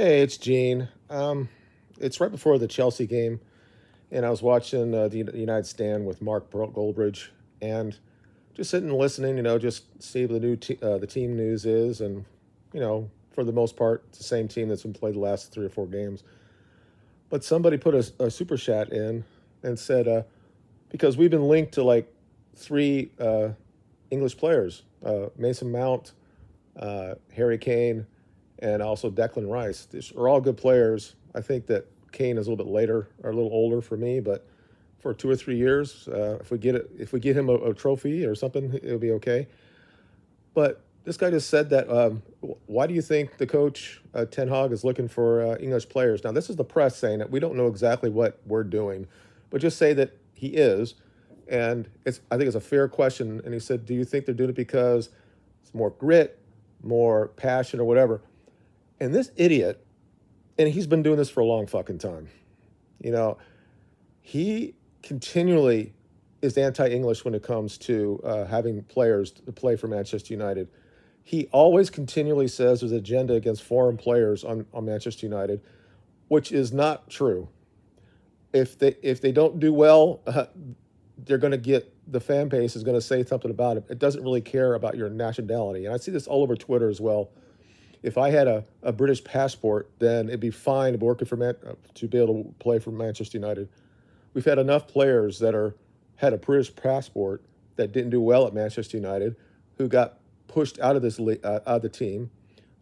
Hey, it's Gene. It's right before the Chelsea game, and I was watching the United Stand with Goldbridge, and just sitting and listening. Just see what the team news is, and for the most part, it's the same team that's been played the last 3 or 4 games. But somebody put a super chat in and said because we've been linked to like three English players, Mason Mount, Harry Kane, and also Declan Rice. These are all good players. I think that Kane is a little bit later or a little older for me, but for 2 or 3 years, if we get him a trophy or something, it'll be okay. But this guy just said that. Why do you think the coach Ten Hag is looking for English players? Now, this is the press saying that we don't know exactly what we're doing, but just say that he is, and I think it's a fair question. And he said, "Do you think they're doing it because it's more grit, more passion, or whatever?" And this idiot, and he's been doing this for a long fucking time. You know, he continually is anti-English when it comes to having players to play for Manchester United. He always continually says there's an agenda against foreign players on Manchester United, which is not true. If they don't do well, they're going to get the fan base is going to say something about it. It doesn't really care about your nationality, and I see this all over Twitter as well. If I had a British passport, then it'd be fine working to be able to play for Manchester United. We've had enough players that had a British passport that didn't do well at Manchester United, who got pushed out of out of the team.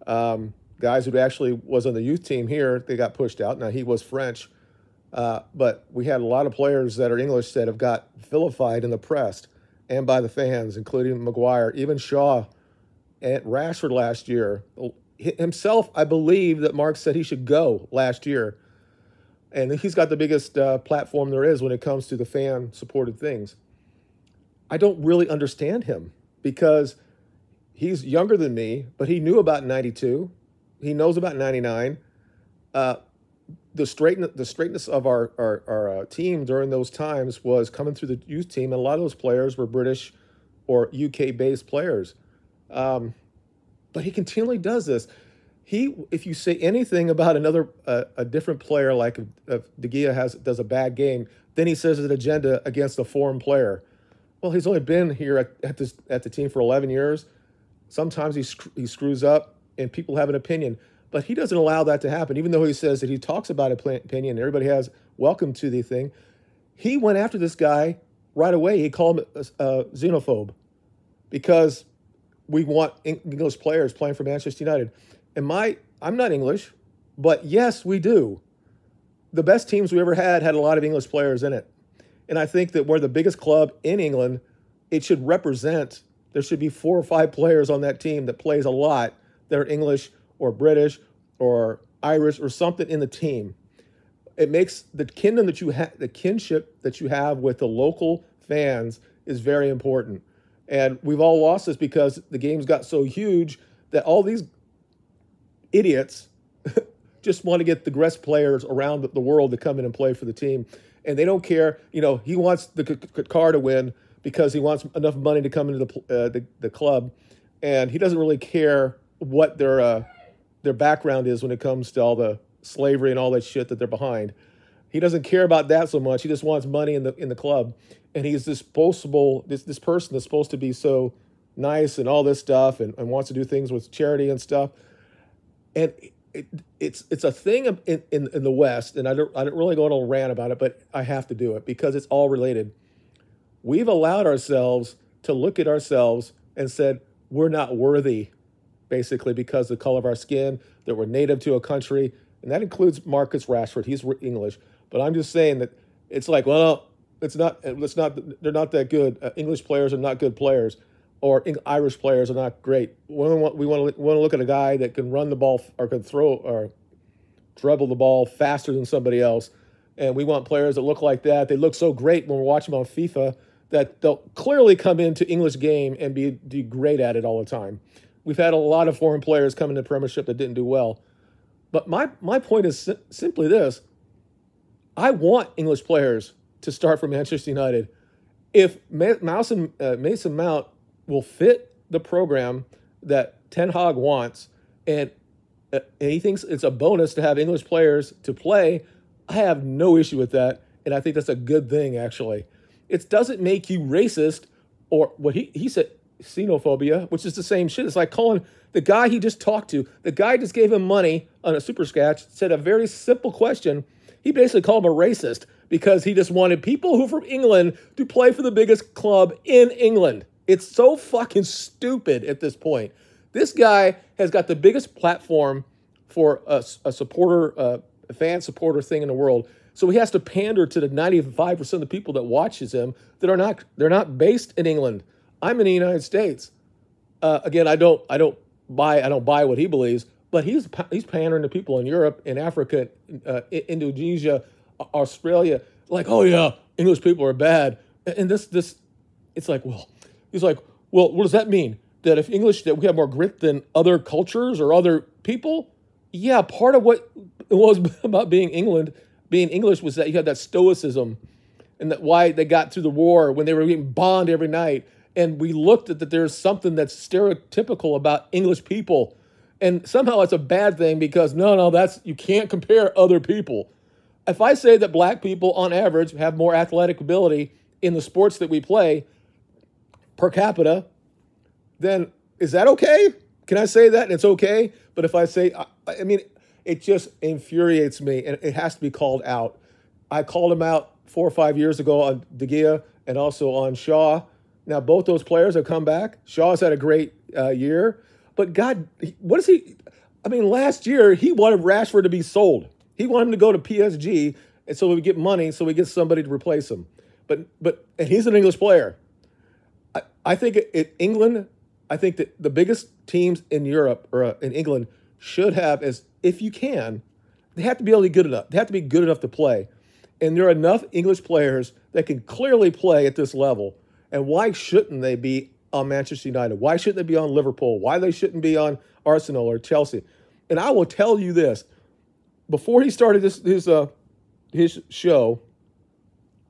Guys who actually was on the youth team here, they got pushed out. Now he was French, but we had a lot of players that are English that have got vilified in the press and by the fans, including Maguire, even Shaw, and Rashford last year. Himself, I believe that Mark said he should go last year. And he's got the biggest platform there is when it comes to the fan-supported things. I don't really understand him because he's younger than me, but he knew about 92. He knows about 99. The straightness of our team during those times was coming through the youth team, and a lot of those players were British or UK-based players. But he continually does this. If you say anything about a different player, like if De Gea does a bad game, then he says it's an agenda against a foreign player. Well, he's only been here at the team for 11 years. Sometimes he screws up, and people have an opinion, but he doesn't allow that to happen. Even though he says that he talks about opinion, everybody has welcome to the thing. He went after this guy right away. He called him a xenophobe because we want English players playing for Manchester United. I'm not English, but yes, we do. The best teams we ever had a lot of English players in it. And I think that we're the biggest club in England. It should represent, there should be 4 or 5 players on that team that plays a lot that are English or British or Irish or something in the team. It makes the kinship that you have with the local fans is very important. And we've all lost this because the games got so huge that all these idiots just want to get the best players around the world to come in and play for the team. And they don't care. He wants the car to win because he wants enough money to come into the club. And he doesn't really care what their background is when it comes to all the slavery and all that shit that they're behind. He doesn't care about that so much. He just wants money in the club. And he's this boastful, this person that's supposed to be so nice and all this stuff and wants to do things with charity and stuff. And it's a thing in the West, and I don't really go on a rant about it, but I have to do it because it's all related. We've allowed ourselves to look at ourselves and said we're not worthy, basically because of the color of our skin, that we're native to a country, and that includes Marcus Rashford. He's English, but I'm just saying that it's like, well, it's not. They're not that good. English players are not good players, or Irish players are not great. We want to look at a guy that can run the ball or can throw or dribble the ball faster than somebody else, and we want players that look like that. They look so great when we're watching them on FIFA that they'll clearly come into English game and be great at it all the time. We've had a lot of foreign players come into the Premiership that didn't do well, but my point is simply this: I want English players to start for Manchester United. If Mason Mount will fit the program that Ten Hag wants, and and he thinks it's a bonus to have English players to play. I have no issue with that, and I think that's a good thing, actually. It doesn't make you racist or what he said, xenophobia, which is the same shit. It's like calling the guy he just talked to, the guy just gave him money on a super scratch, said a very simple question. He basically called him a racist because he just wanted people who are from England to play for the biggest club in England. It's so fucking stupid at this point. This guy has got the biggest platform for a supporter, a fan supporter thing in the world. So he has to pander to the 95% of the people that watches him that are not, they're not based in England. I'm in the United States. Again, I don't buy what he believes, but he's pandering to people in Europe, in Africa, Indonesia, Australia. Like, oh yeah, English people are bad. And this, it's like, well, he's like, well, what does that mean? That if English, that we have more grit than other cultures or other people? Yeah, part of what it was about being English was that you had that stoicism, and that why they got through the war when they were getting bombed every night. And we looked at that there's something that's stereotypical about English people. And somehow it's a bad thing because no, you can't compare other people. If I say that black people on average have more athletic ability in the sports that we play per capita, then is that okay? Can I say that and it's okay? But if I say, I mean, it just infuriates me and it has to be called out. I called him out 4 or 5 years ago on De Gea and also on Shaw. Now, both those players have come back. Shaw's had a great year. But God, what is he? I mean, last year, he wanted Rashford to be sold. He wanted him to go to PSG and so we get money so we get somebody to replace him. And he's an English player. I think England, I think that the biggest teams in Europe or in England should have, as if you can, they have to be able to be good enough. They have to be good enough to play. And there are enough English players that can clearly play at this level. And why shouldn't they be on Manchester United? Why shouldn't they be on Liverpool? Why they shouldn't be on Arsenal or Chelsea? And I will tell you this. Before he started his show,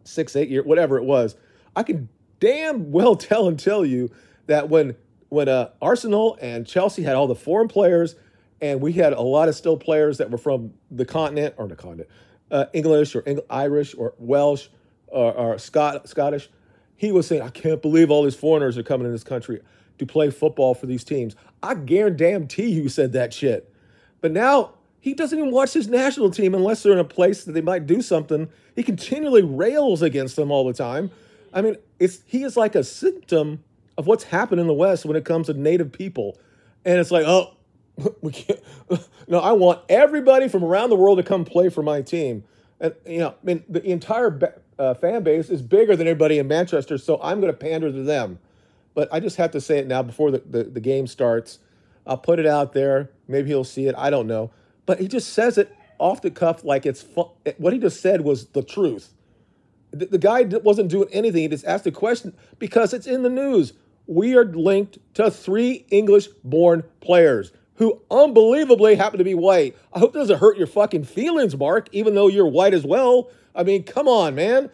6, 8 years, whatever it was, I can damn well tell you that when Arsenal and Chelsea had all the foreign players and we had a lot of still players that were from the continent, English or Irish or Welsh or Scottish, he was saying, I can't believe all these foreigners are coming in this country to play football for these teams. I guarantee you said that shit. But now he doesn't even watch his national team unless they're in a place that they might do something. He continually rails against them all the time. I mean, he is like a symptom of what's happened in the West when it comes to native people. And it's like, oh, we can't. No, I want everybody from around the world to come play for my team. And, I mean, the entire fan base is bigger than everybody in Manchester, so I'm going to pander to them. But I just have to say it now before the game starts. I'll put it out there. Maybe he'll see it. I don't know. But he just says it off the cuff like it's what he just said was the truth. The guy wasn't doing anything. He just asked a question because it's in the news. We are linked to 3 English-born players who unbelievably happen to be white. I hope that doesn't hurt your fucking feelings, Mark, even though you're white as well. I mean, come on, man.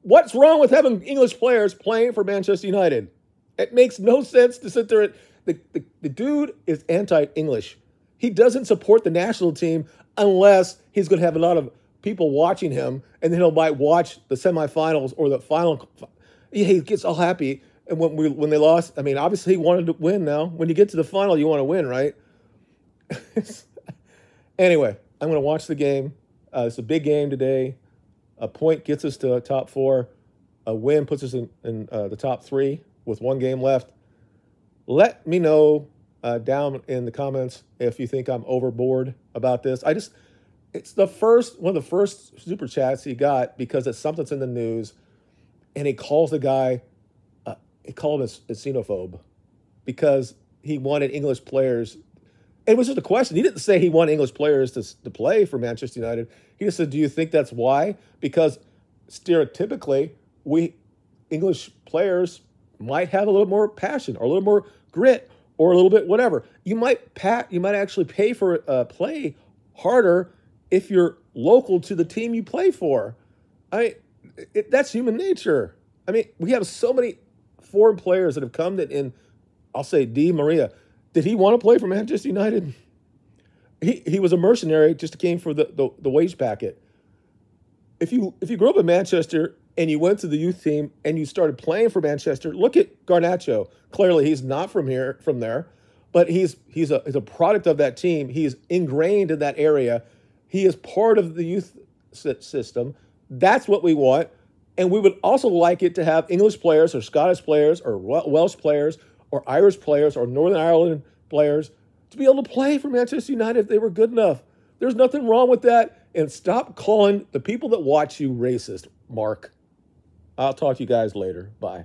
What's wrong with having English players playing for Manchester United? It makes no sense to sit there. The dude is anti-English. He doesn't support the national team unless he's going to have a lot of people watching him, and then he might watch the semifinals or the final. He gets all happy. And when they lost, I mean, obviously he wanted to win now. When you get to the final, you want to win, right? Anyway, I'm going to watch the game. It's a big game today. A point gets us to top 4. A win puts us in the top 3 with 1 game left. Let me know down in the comments if you think I'm overboard about this. It's one of the first super chats he got because it's something that's in the news, and he calls the guy. He called him a xenophobe because he wanted English players. It was just a question. He didn't say he wanted English players to play for Manchester United. He just said, do you think that's why? Because stereotypically, English players might have a little more passion or a little more grit or a little bit whatever. You might actually pay for play harder if you're local to the team you play for. That's human nature. I mean, we have so many foreign players that have come in, I'll say Di Maria. Did he want to play for Manchester United? He was a mercenary, just came for the wage packet. If you grew up in Manchester and you went to the youth team and you started playing for Manchester, look at Garnacho. Clearly, he's not from there, but he's a product of that team. He's ingrained in that area. He is part of the youth system. That's what we want. And we would also like it to have English players or Scottish players or Welsh players or Irish players or Northern Ireland players to be able to play for Manchester United if they were good enough. There's nothing wrong with that. And stop calling the people that watch you racist, Mark. I'll talk to you guys later. Bye.